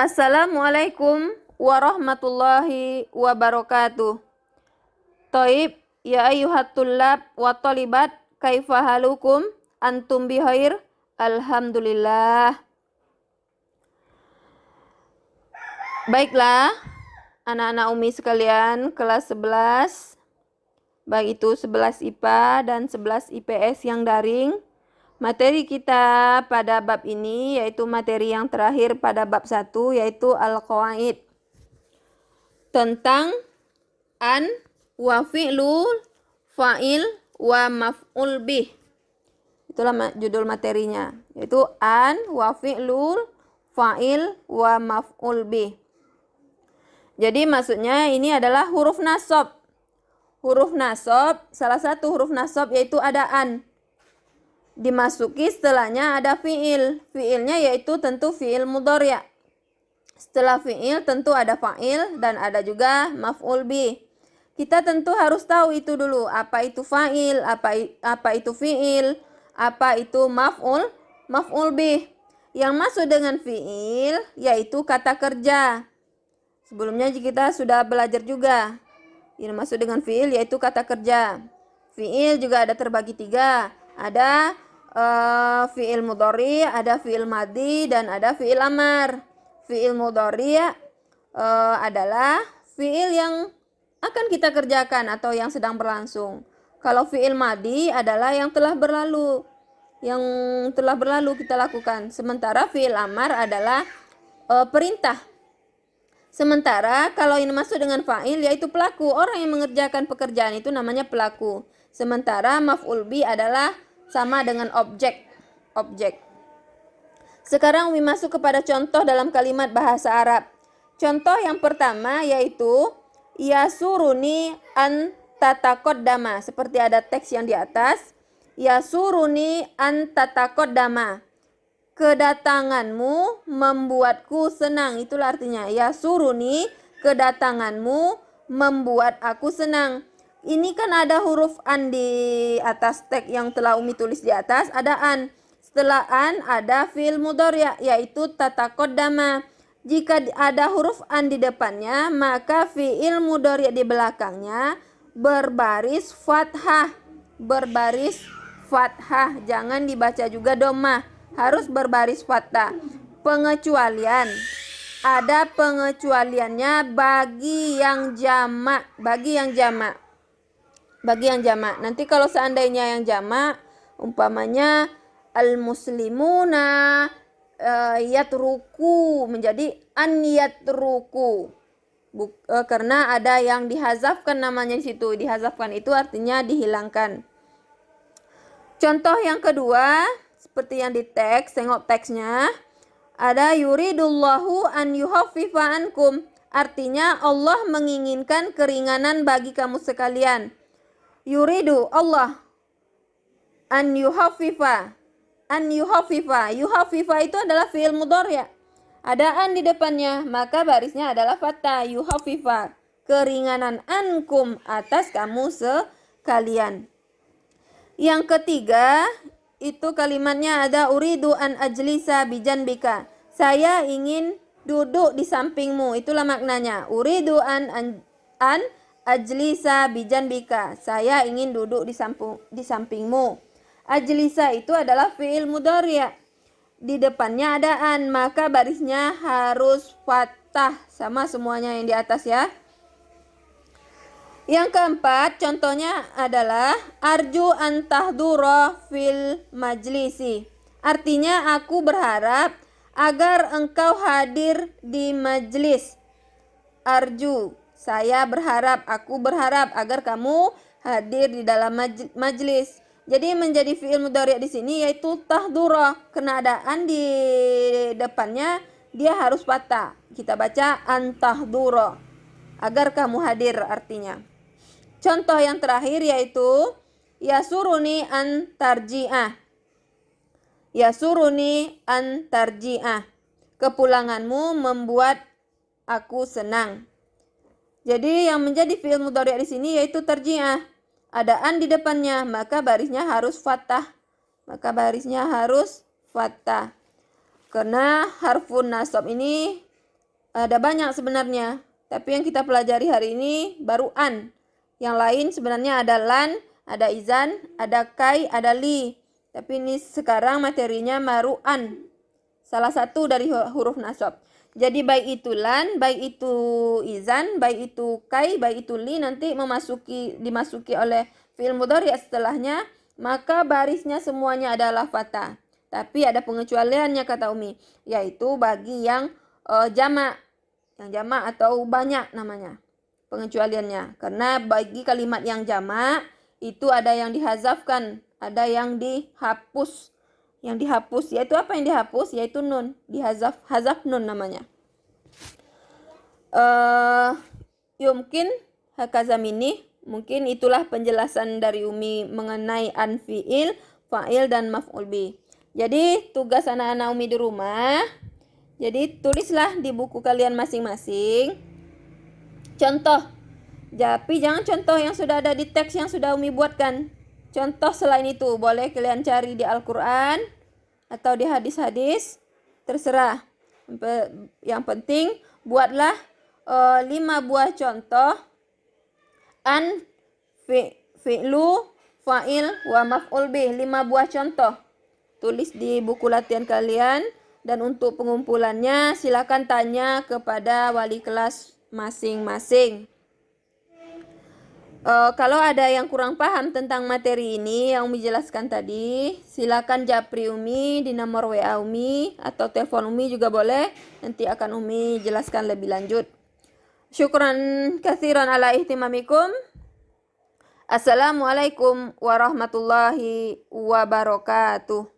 Assalamualaikum warahmatullahi wabarakatuh. Taib, ya ayyuhat tullab wa talibat, kaifa halukum? Antum bihair? Alhamdulillah. Baiklah, anak-anak Umi sekalian, kelas 11, baik itu 11 IPA dan 11 IPS yang daring. Materi kita pada bab ini yaitu materi yang terakhir pada bab 1, yaitu Al-Qawaid. Tentang an wa fi'lul fa'il wa maf'ul bih. Itulah judul materinya, yaitu an wa fi'lul fa'il wa maf'ul bih. Jadi maksudnya ini adalah huruf nasab. Huruf nasab, salah satu huruf nasab yaitu ada an. Dimasuki setelahnya ada fi'il. Fi'ilnya yaitu tentu fi'il mudhari'. Setelah fi'il tentu ada fa'il dan ada juga maf'ul bih. Kita tentu harus tahu itu dulu. Apa itu fa'il, apa itu fi'il, apa itu maf'ul bih. Yang masuk dengan fi'il yaitu kata kerja. Sebelumnya kita sudah belajar juga. Yang masuk dengan fi'il yaitu kata kerja. Fi'il juga ada terbagi 3. Ada fi'il mudhari, ada fi'il madhi, dan ada fi'il amar. Fi'il mudhari adalah fi'il yang akan kita kerjakan atau yang sedang berlangsung. Kalau fi'il madhi adalah yang telah berlalu. Yang telah berlalu kita lakukan. Sementara fi'il amar adalah perintah. Sementara kalau ini masuk dengan fa'il yaitu pelaku. Orang yang mengerjakan pekerjaan itu namanya pelaku. Sementara maf'ul bih adalah sama dengan objek. Sekarang Umi masuk kepada contoh dalam kalimat bahasa Arab. Contoh yang pertama yaitu yasuruni an tataqaddama. Seperti ada teks yang di atas. Yasuruni an tataqaddama. Kedatanganmu membuatku senang. Itulah artinya. Yasuruni, kedatanganmu membuat aku senang. Ini kan ada huruf an di atas teks yang telah Umi tulis di atas. Ada an. Setelah an ada fi'il mudhari' yaitu tataqaddama. Jika ada huruf an di depannya, maka fi'il mudhari' di belakangnya berbaris fathah. Berbaris fathah. Jangan dibaca juga dhammah. Harus berbaris fathah. Pengecualian. Ada pengecualiannya bagi yang jamak. Nanti kalau seandainya yang jamak, umpamanya al-muslimuna yatruku menjadi an yatruku. Karena ada yang dihazafkan namanya di situ. Dihazafkan itu artinya dihilangkan. Contoh yang kedua, seperti yang di teks, tengok teksnya. Ada yuridullahu an yuhaffifa ankum. Artinya Allah menginginkan keringanan bagi kamu sekalian. Yuridu Allah an yuhaffifa. Yuhaffifa itu adalah fi'il mudhari'. Ada an di depannya, maka barisnya adalah fathah. Yuhaffifa, keringanan ankum, atas kamu sekalian. Yang ketiga, itu kalimatnya ada uridu an ajlisa bijanbika. Saya ingin duduk di sampingmu. Itulah maknanya. Uridu an ajlisa bijanbika. Saya ingin duduk di sampingmu. Ajlisa itu adalah fi'il mudhari'. Di depannya ada an, maka barisnya harus fathah. Sama semuanya yang di atas ya. Yang keempat, contohnya adalah arju an tahdura fil majlisi. Artinya aku berharap agar engkau hadir di majlis. Arju, saya berharap, aku berharap agar kamu hadir di dalam majlis. Jadi menjadi fi'il mudhari' di sini yaitu tahdura. Karena ada an di depannya, dia harus fathah. Kita baca an tahdura. Agar kamu hadir artinya. Contoh yang terakhir yaitu yasuruni an tarji'ah. Yasuruni an tarji'ah. Kepulanganmu membuat aku senang. Jadi yang menjadi fi'il mudhari' di sini yaitu tarji'ah. Ada an di depannya, maka barisnya harus fathah. Karena harfun nasab ini Ada banyak sebenarnya, tapi yang kita pelajari hari ini baru an. Yang lain sebenarnya ada lan, ada izan, ada kai, ada li. Tapi ini sekarang materinya baru an. Salah satu dari huruf nasab. Jadi baik itu lan, baik itu izan, baik itu kai, baik itu li nanti dimasuki oleh fi'il mudhari setelahnya, maka barisnya semuanya adalah fathah. Tapi ada pengecualiannya kata Umi, yaitu bagi yang jamak. Yang jamak atau banyak namanya. Pengecualiannya. Karena bagi kalimat yang jamak itu ada yang dihazafkan, ada yang dihapus. Yang dihapus yaitu apa yang dihapus? Yaitu nun, hazaf nun namanya. Yumkin hakaza mini, mungkin itulah penjelasan dari Umi mengenai an fi'il, fa'il dan maf'ul bih. Jadi tugas anak-anak Umi di rumah, jadi tulislah di buku kalian masing-masing contoh. Tapi jangan contoh yang sudah ada di teks yang sudah Umi buatkan. Contoh selain itu boleh kalian cari di Al-Quran atau di hadis-hadis, terserah. Yang penting buatlah 5 buah contoh an, fi'lu, fa'il, wa maf'ul bih. 5 buah contoh. Tulis di buku latihan kalian. Dan untuk pengumpulannya silakan tanya kepada wali kelas masing-masing. Kalau ada yang kurang paham tentang materi ini yang Umi jelaskan tadi, silakan japri Umi di nomor WA Umi atau telepon Umi juga boleh. Nanti akan Umi jelaskan lebih lanjut. Syukran katsiran ala ihtimamikum. Assalamualaikum warahmatullahi wabarakatuh.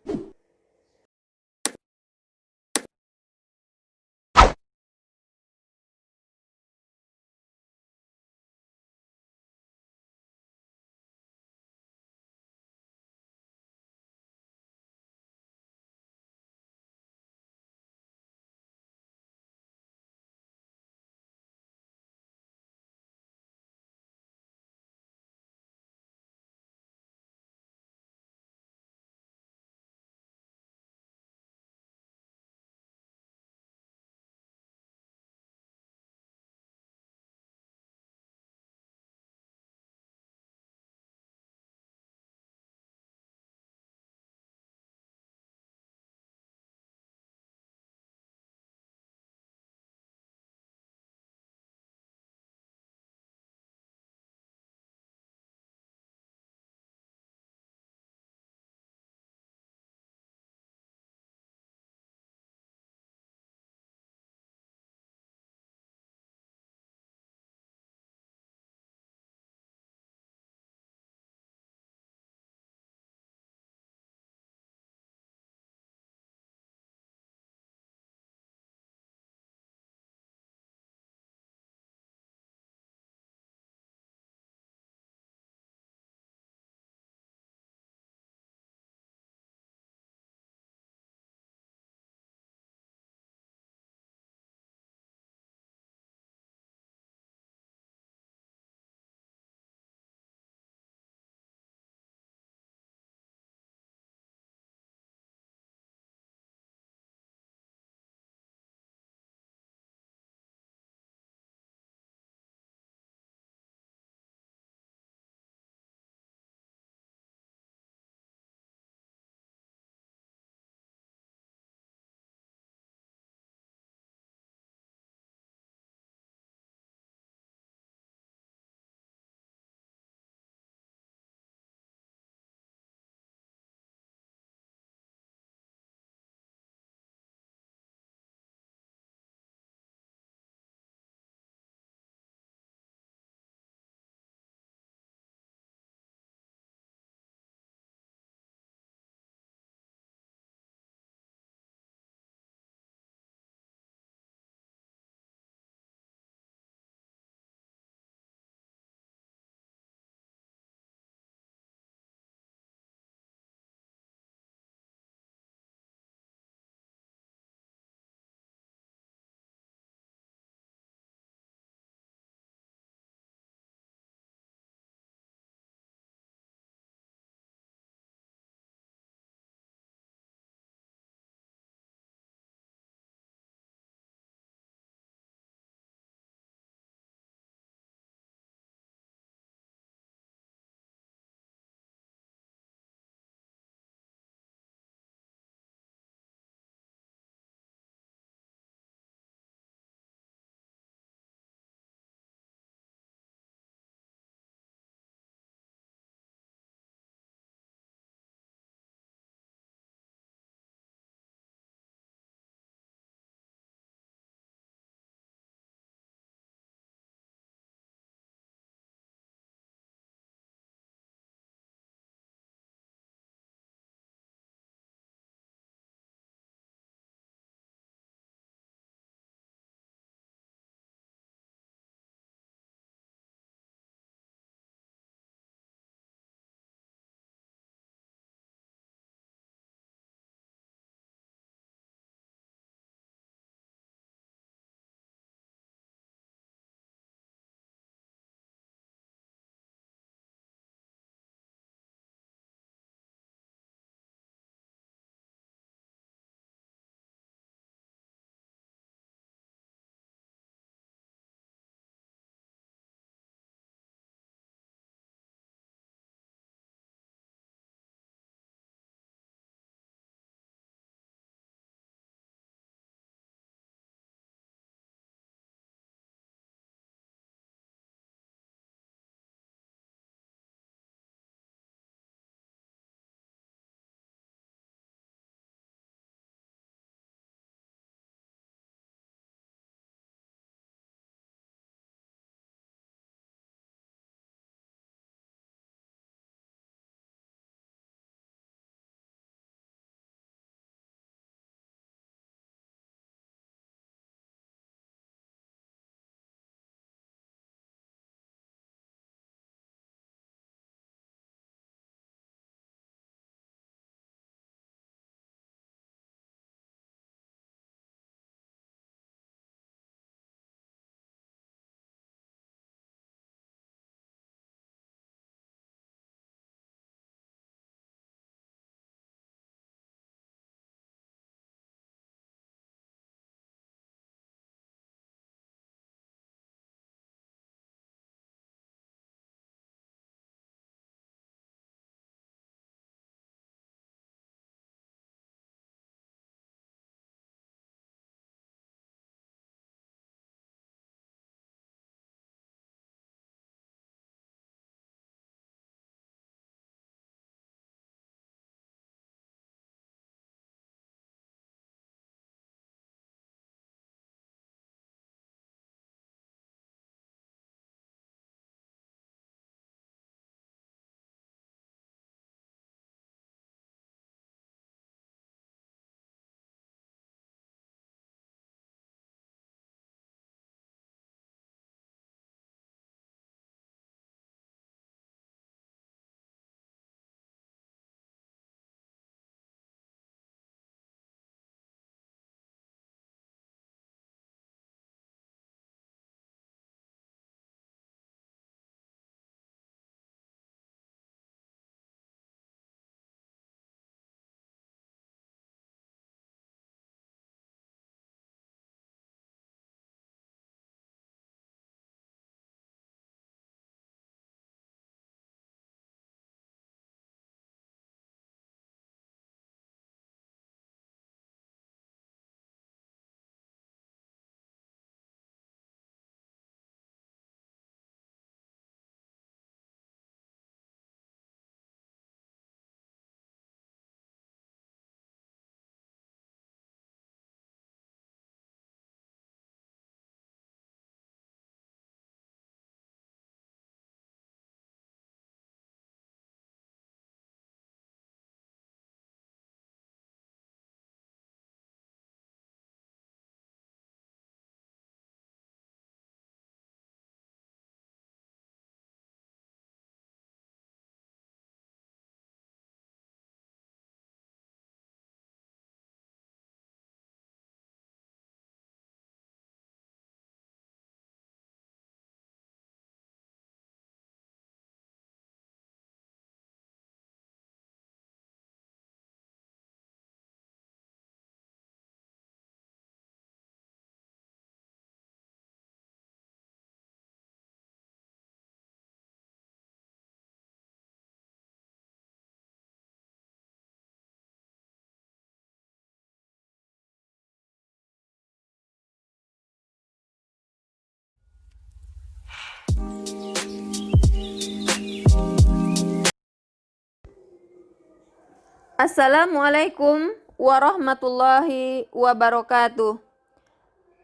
Assalamualaikum warahmatullahi wabarakatuh.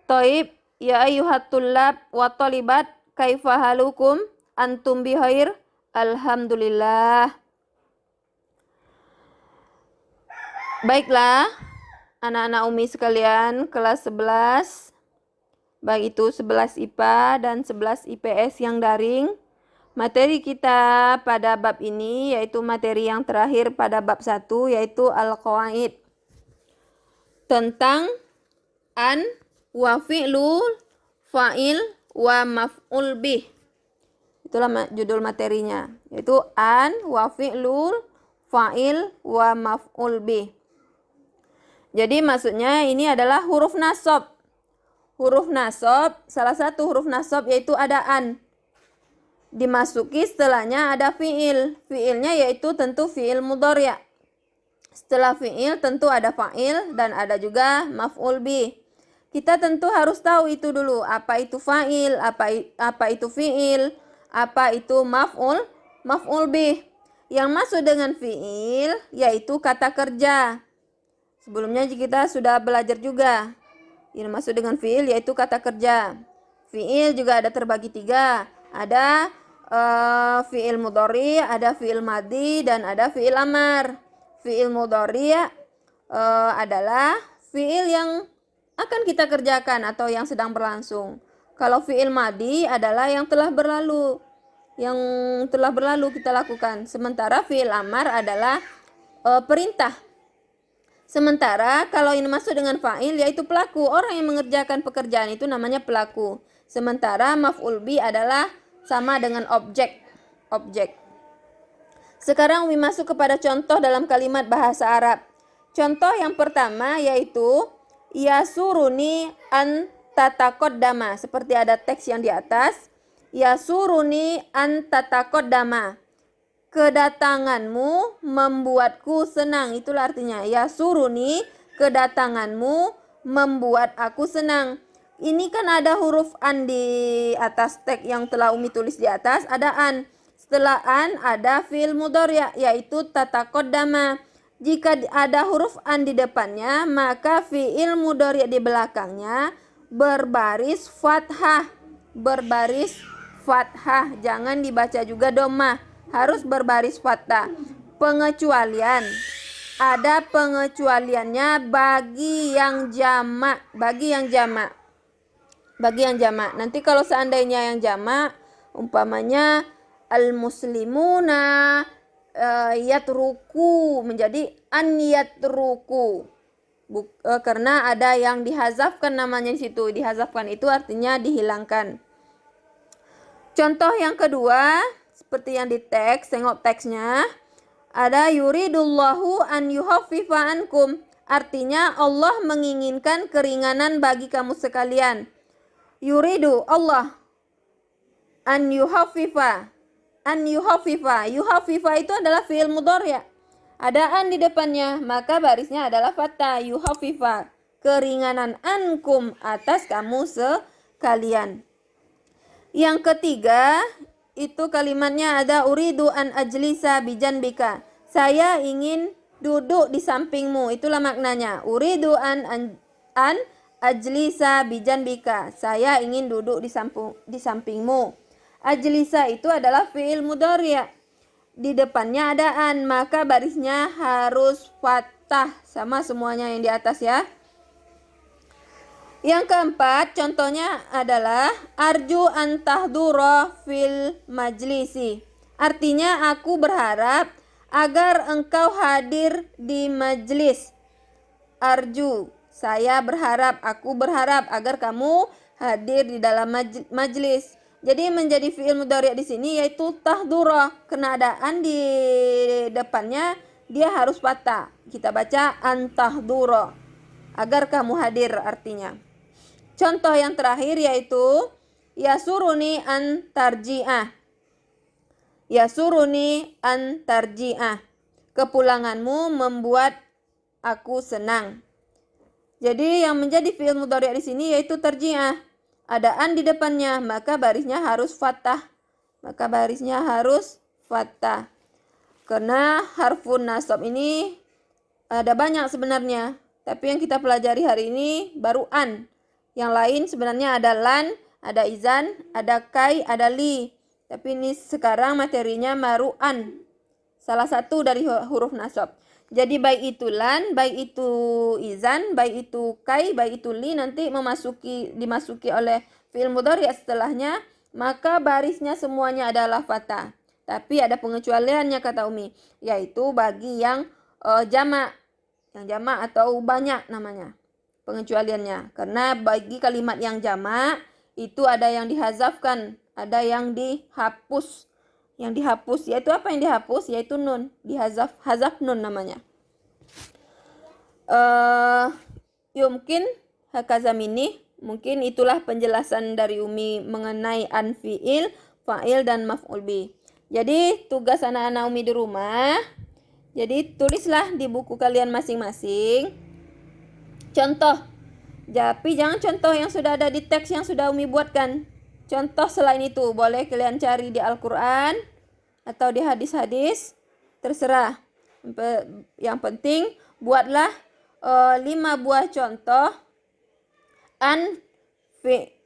Toib, ya ayyuhat tullab wa talibat, kaifa halukum? Antum bihair? Alhamdulillah. Baiklah, anak-anak Umi sekalian, kelas 11, baik itu 11 IPA dan 11 IPS yang daring. Materi kita pada bab ini yaitu materi yang terakhir pada bab 1, yaitu al-qawaid. Tentang an wa fi'lul fa'il wa maf'ul bih. Itulah judul materinya, yaitu an wa fi'lul fa'il wa maf'ul bih. Jadi maksudnya ini adalah huruf nasab. Huruf nasab, salah satu huruf nasab yaitu ada an. Dimasuki setelahnya ada fi'il. Fi'ilnya yaitu tentu fi'il mudhari'. Setelah fi'il tentu ada fa'il dan ada juga maf'ul bih. Kita tentu harus tahu itu dulu. Apa itu fa'il, apa itu fi'il, apa itu maf'ul bih. Yang masuk dengan fi'il yaitu kata kerja. Sebelumnya kita sudah belajar juga. Yang masuk dengan fi'il yaitu kata kerja. Fi'il juga ada terbagi 3. Ada fi'il mudhari, ada fi'il madhi, dan ada fi'il amar. Fi'il mudhari adalah fi'il yang akan kita kerjakan atau yang sedang berlangsung. Kalau fi'il madhi adalah yang telah berlalu. Yang telah berlalu kita lakukan. Sementara fi'il amar adalah perintah. Sementara kalau ini masuk dengan fa'il yaitu pelaku. Orang yang mengerjakan pekerjaan itu namanya pelaku. Sementara maf'ul bih adalah sama dengan objek. Sekarang Umi masuk kepada contoh dalam kalimat bahasa Arab. Contoh yang pertama yaitu yasuruni an tataqaddama. Seperti ada teks yang di atas. Yasuruni an tataqaddama. Kedatanganmu membuatku senang. Itulah artinya. Yasuruni, kedatanganmu membuat aku senang. Ini kan ada huruf an di atas teks yang telah Umi tulis di atas. Ada an. Setelah an ada fi'il mudhari' yaitu tataqaddama. Jika ada huruf an di depannya, maka fi'il mudhari' di belakangnya berbaris fathah. Berbaris fathah. Jangan dibaca juga dhammah. Harus berbaris fathah. Pengecualian. Ada pengecualiannya bagi yang jamak. Bagi yang jamak. Nanti kalau seandainya yang jamak, umpamanya al-muslimuna yatruku menjadi an yatruku. Karena ada yang dihazafkan namanya di situ. Dihazafkan itu artinya dihilangkan. Contoh yang kedua, seperti yang di teks, tengok teksnya. Ada yuridullahu an yuhaffifa ankum. Artinya Allah menginginkan keringanan bagi kamu sekalian. Yuridu Allah an yuhaffifa. Yuhaffifa itu adalah fi'il mudhari'. Ada an di depannya, maka barisnya adalah fathah. Yuhaffifa, keringanan ankum atas kamu sekalian. Yang ketiga, itu kalimatnya ada uridu an ajlisa bijanbika. Saya ingin duduk di sampingmu. Itulah maknanya. Uridu an ajlisa bijanbika. Saya ingin duduk di sampingmu. Ajlisa itu adalah fi'il mudhari'. Di depannya ada an, maka barisnya harus fathah. Sama semuanya yang di atas ya. Yang keempat, contohnya adalah arju an tahdura fil majlisi. Artinya aku berharap agar engkau hadir di majlis. Arju, saya berharap, aku berharap agar kamu hadir di dalam majlis. Jadi menjadi fi'il mudhari' di sini yaitu tahdura. Karena ada an di depannya, dia harus fathah. Kita baca an tahdura. Agar kamu hadir artinya. Contoh yang terakhir yaitu yasuruni an tarji'ah. Yasuruni an tarji'ah. Kepulanganmu membuat aku senang. Jadi yang menjadi fi'il mudhari' di sini yaitu tarji'ah. Ada an di depannya, maka barisnya harus fathah. Karena harfun nasab ini ada banyak sebenarnya. Tapi yang kita pelajari hari ini baru an. Yang lain sebenarnya ada lan, ada izan, ada kai, ada li. Tapi ini sekarang materinya baru an. Salah satu dari huruf nasab. Jadi baik itu lan, baik itu izan, baik itu kai, baik itu li nanti dimasuki oleh fi'il mudhari setelahnya, maka barisnya semuanya adalah fathah. Tapi ada pengecualiannya kata Umi, yaitu bagi yang jamak. Yang jamak atau banyak namanya pengecualiannya. Karena bagi kalimat yang jamak itu ada yang dihazafkan, ada yang dihapus. Yang dihapus yaitu apa yang dihapus? Yaitu nun, hazaf nun namanya. Yumkin hakazamini, mungkin itulah penjelasan dari Umi mengenai an fi'il, fa'il dan maf'ul bih. Jadi tugas anak-anak Umi di rumah, jadi tulislah di buku kalian masing-masing contoh. Tapi jangan contoh yang sudah ada di teks yang sudah Umi buatkan. Contoh selain itu boleh kalian cari di Al-Quran atau di hadis-hadis, terserah. Yang penting buatlah 5 buah contoh an,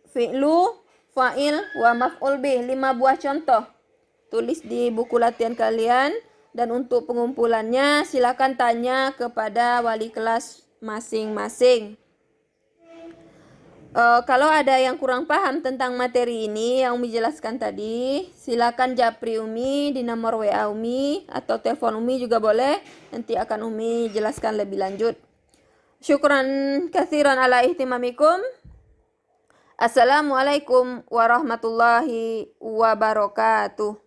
fi'lu, fa'il, wa maf'ul bih. 5 buah contoh. Tulis di buku latihan kalian. Dan untuk pengumpulannya silakan tanya kepada wali kelas masing-masing. Kalau ada yang kurang paham tentang materi ini yang Umi jelaskan tadi, silakan japri Umi di nomor WA Umi atau telepon Umi juga boleh. Nanti akan Umi jelaskan lebih lanjut. Syukran katsiran ala ihtimamikum. Assalamualaikum warahmatullahi wabarakatuh.